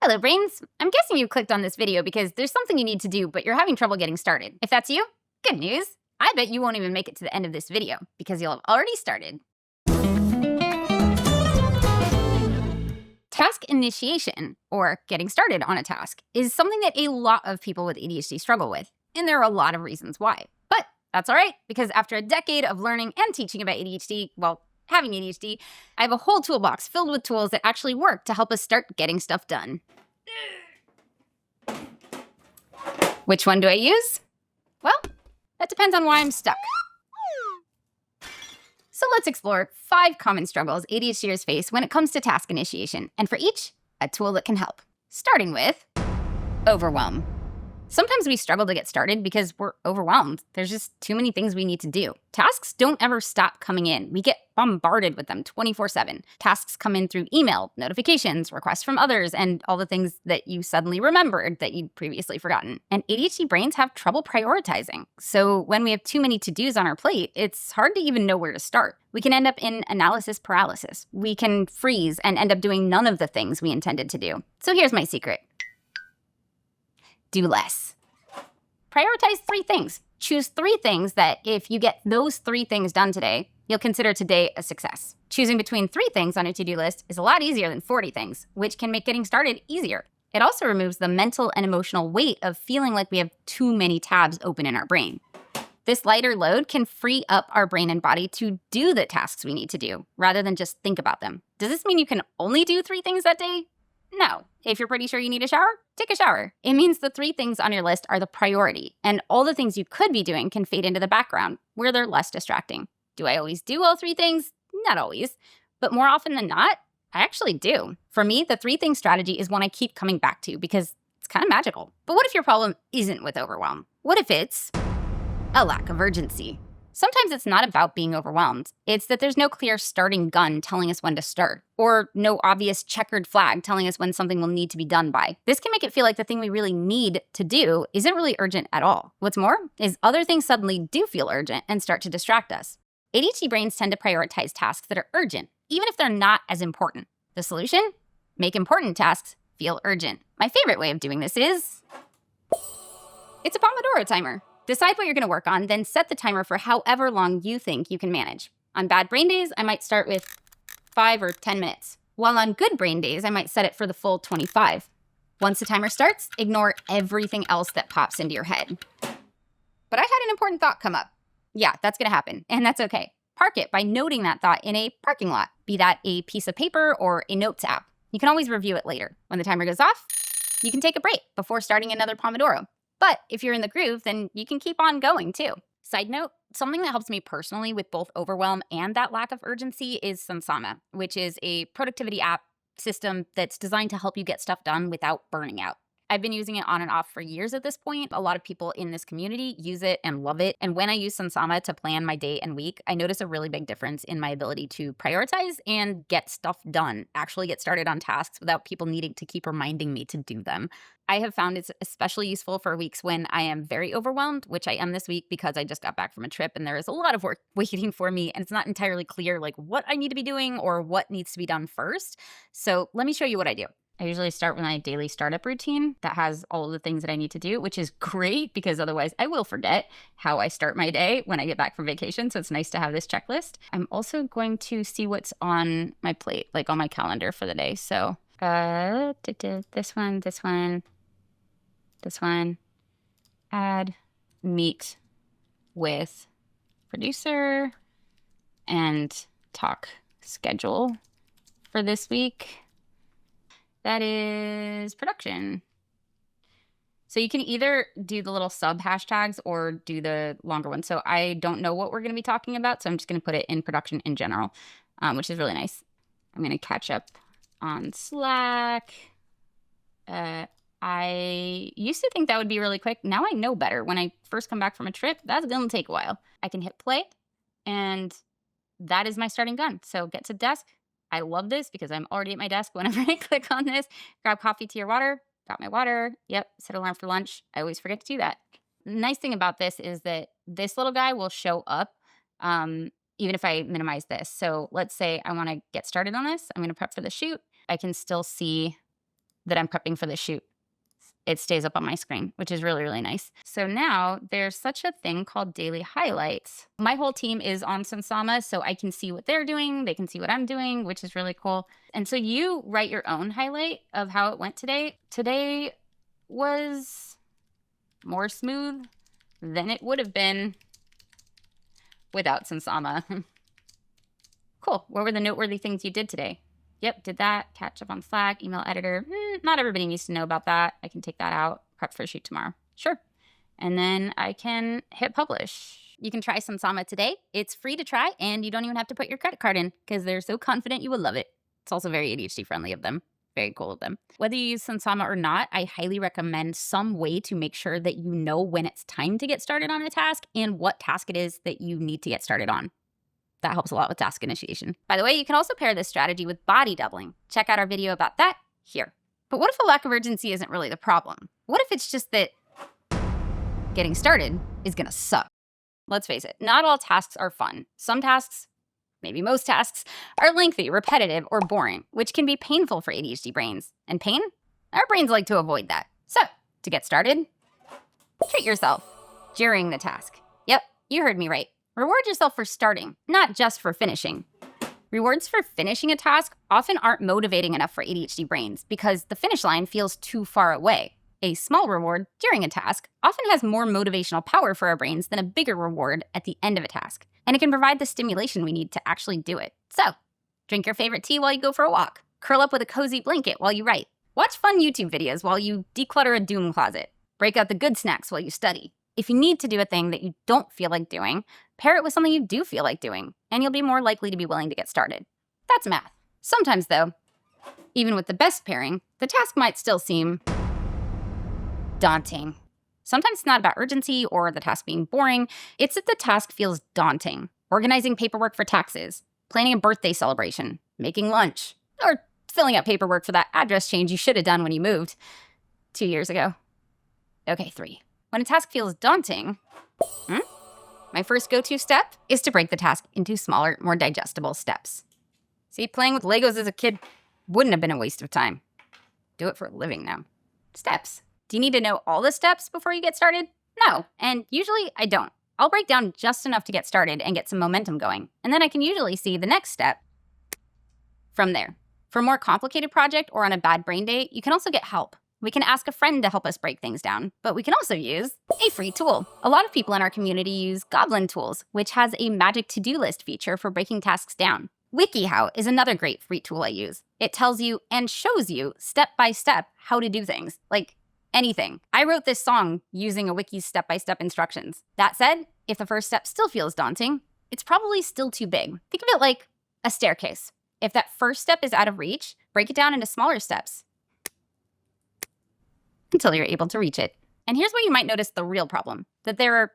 Hello, brains. I'm guessing you clicked on this video because there's something you need to do, but you're having trouble getting started. If that's you, good news. I bet you won't even make it to the end of this video because you'll have already started. Task initiation, or getting started on a task, is something that a lot of people with ADHD struggle with, and there are a lot of reasons why. But that's all right, because after a decade of learning and teaching about ADHD, well, having ADHD, I have a whole toolbox filled with tools that actually work to help us start getting stuff done. Which one do I use? Well, that depends on why I'm stuck. So let's explore 5 common struggles ADHDers face when it comes to task initiation, and for each, a tool that can help. Starting with overwhelm. Sometimes we struggle to get started because we're overwhelmed. There's just too many things we need to do. Tasks don't ever stop coming in. We get bombarded with them 24/7. Tasks come in through email, notifications, requests from others, and all the things that you suddenly remembered that you'd previously forgotten. And ADHD brains have trouble prioritizing. So when we have too many to-dos on our plate, it's hard to even know where to start. We can end up in analysis paralysis. We can freeze and end up doing none of the things we intended to do. So here's my secret. Do less. Prioritize 3 things. Choose 3 things that if you get those 3 things done today, you'll consider today a success. Choosing between 3 things on a to-do list is a lot easier than 40 things, which can make getting started easier. It also removes the mental and emotional weight of feeling like we have too many tabs open in our brain. This lighter load can free up our brain and body to do the tasks we need to do, rather than just think about them. Does this mean you can only do 3 things that day? No. If you're pretty sure you need a shower, take a shower. It means the 3 things on your list are the priority, and all the things you could be doing can fade into the background, where they're less distracting. Do I always do all 3 things? Not always. But more often than not, I actually do. For me, the 3-thing strategy is one I keep coming back to because it's kind of magical. But what if your problem isn't with overwhelm? What if it's a lack of urgency? Sometimes it's not about being overwhelmed. It's that there's no clear starting gun telling us when to start, or no obvious checkered flag telling us when something will need to be done by. This can make it feel like the thing we really need to do isn't really urgent at all. What's more is other things suddenly do feel urgent and start to distract us. ADHD brains tend to prioritize tasks that are urgent, even if they're not as important. The solution? Make important tasks feel urgent. My favorite way of doing this is it's a Pomodoro timer. Decide what you're going to work on, then set the timer for however long you think you can manage. On bad brain days, I might start with 5 or 10 minutes. While on good brain days, I might set it for the full 25. Once the timer starts, ignore everything else that pops into your head. But I had an important thought come up. Yeah, that's going to happen, and that's okay. Park it by noting that thought in a parking lot, be that a piece of paper or a notes app. You can always review it later. When the timer goes off, you can take a break before starting another Pomodoro. But if you're in the groove, then you can keep on going too. Side note, something that helps me personally with both overwhelm and that lack of urgency is Sansama, which is a productivity app system that's designed to help you get stuff done without burning out. I've been using it on and off for years at this point. A lot of people in this community use it and love it. And when I use Sansama to plan my day and week, I notice a really big difference in my ability to prioritize and get stuff done, actually get started on tasks without people needing to keep reminding me to do them. I have found it's especially useful for weeks when I am very overwhelmed, which I am this week because I just got back from a trip and there is a lot of work waiting for me and it's not entirely clear like what I need to be doing or what needs to be done first. So let me show you what I do. I usually start with my daily startup routine that has all of the things that I need to do, which is great because otherwise I will forget how I start my day when I get back from vacation. So it's nice to have this checklist. I'm also going to see what's on my plate, like on my calendar for the day. So this one, add, meet with producer, and talk schedule for this week. That is production. So you can either do the little sub hashtags or do the longer one. So I don't know what we're going to be talking about, so I'm just going to put it in production in general, which is really nice. I'm going to catch up on Slack. I used to think that would be really quick. Now I know better. When I first come back from a trip, that's going to take a while. I can hit play, and that is my starting gun. So get to desk. I love this because I'm already at my desk whenever I click on this. Grab coffee, tea, or water. Got my water. Yep, set alarm for lunch. I always forget to do that. The nice thing about this is that this little guy will show up even if I minimize this. So let's say I want to get started on this. I'm going to prep for the shoot. I can still see that I'm prepping for the shoot. It stays up on my screen, which is really, really nice. So now there's such a thing called daily highlights. My whole team is on Sansama, so I can see what they're doing. They can see what I'm doing, which is really cool. And so you write your own highlight of how it went today. Today was more smooth than it would have been without Sansama. Cool. What were the noteworthy things you did today? Yep, did that. Catch up on Slack, email editor. Not everybody needs to know about that. I can take that out. Prep for a shoot tomorrow. Sure. And then I can hit publish. You can try Sansama today. It's free to try, and you don't even have to put your credit card in because they're so confident you will love it. It's also very ADHD friendly of them. Very cool of them. Whether you use Sansama or not, I highly recommend some way to make sure that you know when it's time to get started on a task and what task it is that you need to get started on. That helps a lot with task initiation. By the way, you can also pair this strategy with body doubling. Check out our video about that here. But what if a lack of urgency isn't really the problem? What if it's just that getting started is gonna suck? Let's face it, not all tasks are fun. Some tasks, maybe most tasks, are lengthy, repetitive, or boring, which can be painful for ADHD brains. And pain? Our brains like to avoid that. So, to get started, treat yourself during the task. Yep, you heard me right. Reward yourself for starting, not just for finishing. Rewards for finishing a task often aren't motivating enough for ADHD brains because the finish line feels too far away. A small reward during a task often has more motivational power for our brains than a bigger reward at the end of a task, and it can provide the stimulation we need to actually do it. So, drink your favorite tea while you go for a walk, curl up with a cozy blanket while you write, watch fun YouTube videos while you declutter a doom closet, break out the good snacks while you study. If you need to do a thing that you don't feel like doing, pair it with something you do feel like doing, and you'll be more likely to be willing to get started. That's math. Sometimes, though, even with the best pairing, the task might still seem daunting. Sometimes it's not about urgency or the task being boring, it's that the task feels daunting. Organizing paperwork for taxes, planning a birthday celebration, making lunch, or filling out paperwork for that address change you should have done when you moved 2 years ago. Okay, 3. When a task feels daunting, my first go-to step is to break the task into smaller, more digestible steps. See, playing with Legos as a kid wouldn't have been a waste of time. Do it for a living now. Steps. Do you need to know all the steps before you get started? No, and usually I don't. I'll break down just enough to get started and get some momentum going, and then I can usually see the next step from there. For a more complicated project or on a bad brain day, you can also get help. We can ask a friend to help us break things down, but we can also use a free tool. A lot of people in our community use Goblin Tools, which has a magic to-do list feature for breaking tasks down. WikiHow is another great free tool I use. It tells you and shows you step by step how to do things, like anything. I wrote this song using a wiki's step-by-step instructions. That said, if the first step still feels daunting, it's probably still too big. Think of it like a staircase. If that first step is out of reach, break it down into smaller steps until you're able to reach it. And here's where you might notice the real problem, that there are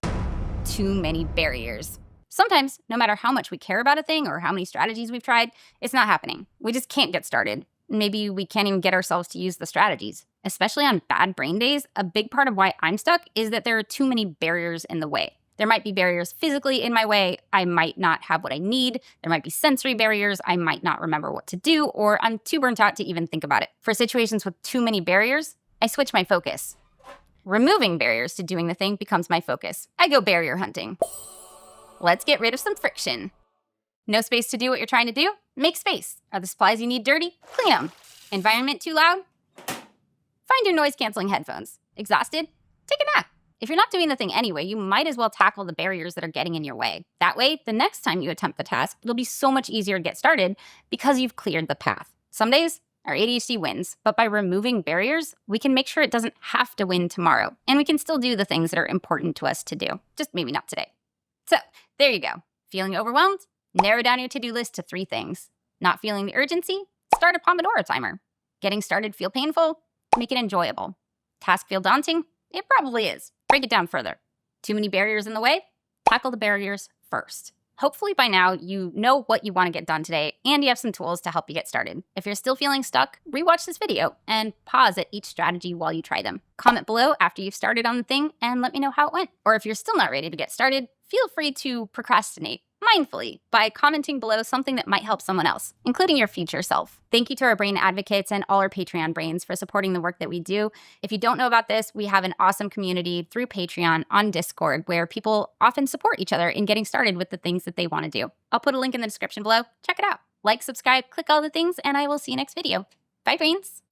too many barriers. Sometimes, no matter how much we care about a thing or how many strategies we've tried, it's not happening. We just can't get started. Maybe we can't even get ourselves to use the strategies. Especially on bad brain days, a big part of why I'm stuck is that there are too many barriers in the way. There might be barriers physically in my way. I might not have what I need. There might be sensory barriers. I might not remember what to do, or I'm too burnt out to even think about it. For situations with too many barriers, I switch my focus. Removing barriers to doing the thing becomes my focus. I go barrier hunting. Let's get rid of some friction. No space to do what you're trying to do? Make space. Are the supplies you need dirty? Clean them. Environment too loud? Find your noise-canceling headphones. Exhausted? Take a nap. If you're not doing the thing anyway, you might as well tackle the barriers that are getting in your way. That way, the next time you attempt the task, it'll be so much easier to get started because you've cleared the path. Some days, our ADHD wins, but by removing barriers, we can make sure it doesn't have to win tomorrow, and we can still do the things that are important to us to do, just maybe not today. So, there you go. Feeling overwhelmed? Narrow down your to-do list to 3 things. Not feeling the urgency? Start a Pomodoro timer. Getting started feel painful? Make it enjoyable. Task feel daunting? It probably is. Break it down further. Too many barriers in the way? Tackle the barriers first. Hopefully by now you know what you want to get done today and you have some tools to help you get started. If you're still feeling stuck, rewatch this video and pause at each strategy while you try them. Comment below after you've started on the thing and let me know how it went. Or if you're still not ready to get started, feel free to procrastinate. mindfully by commenting below something that might help someone else, including your future self. Thank you to our brain advocates and all our Patreon brains for supporting the work that we do. If you don't know about this, we have an awesome community through Patreon on Discord where people often support each other in getting started with the things that they want to do. I'll put a link in the description below. Check it out. Like, subscribe, click all the things, and I will see you next video. Bye, brains.